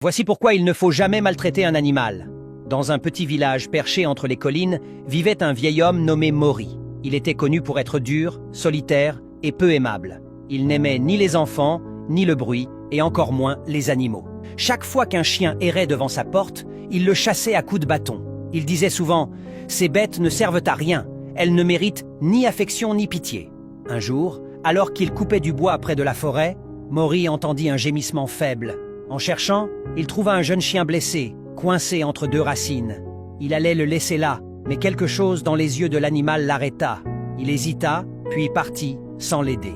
Voici pourquoi il ne faut jamais maltraiter un animal. Dans un petit village perché entre les collines, vivait un vieil homme nommé Maury. Il était connu pour être dur, solitaire et peu aimable. Il n'aimait ni les enfants, ni le bruit, et encore moins les animaux. Chaque fois qu'un chien errait devant sa porte, il le chassait à coups de bâton. Il disait souvent « Ces bêtes ne servent à rien, elles ne méritent ni affection ni pitié ». Un jour, alors qu'il coupait du bois près de la forêt, Maury entendit un gémissement faible. En cherchant, il trouva un jeune chien blessé, coincé entre deux racines. Il allait le laisser là, mais quelque chose dans les yeux de l'animal l'arrêta. Il hésita, puis partit, sans l'aider.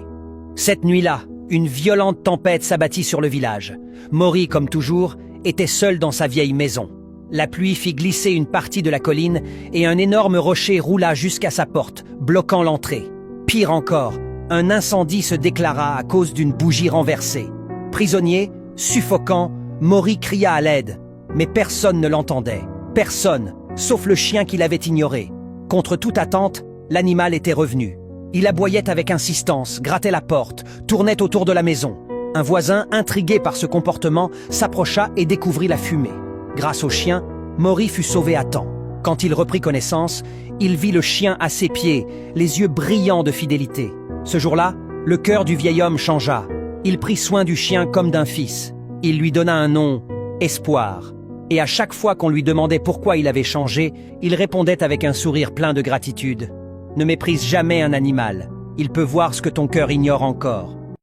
Cette nuit-là, une violente tempête s'abattit sur le village. Maury, comme toujours, était seul dans sa vieille maison. La pluie fit glisser une partie de la colline et un énorme rocher roula jusqu'à sa porte, bloquant l'entrée. Pire encore, un incendie se déclara à cause d'une bougie renversée. Prisonnier, suffocant, Maury cria à l'aide, mais personne ne l'entendait. Personne, sauf le chien qu'il avait ignoré. Contre toute attente, l'animal était revenu. Il aboyait avec insistance, grattait la porte, tournait autour de la maison. Un voisin, intrigué par ce comportement, s'approcha et découvrit la fumée. Grâce au chien, Maury fut sauvé à temps. Quand il reprit connaissance, il vit le chien à ses pieds, les yeux brillants de fidélité. Ce jour-là, le cœur du vieil homme changea. Il prit soin du chien comme d'un fils. Il lui donna un nom, Espoir. Et à chaque fois qu'on lui demandait pourquoi il avait changé, il répondait avec un sourire plein de gratitude. Ne méprise jamais un animal. Il peut voir ce que ton cœur ignore encore.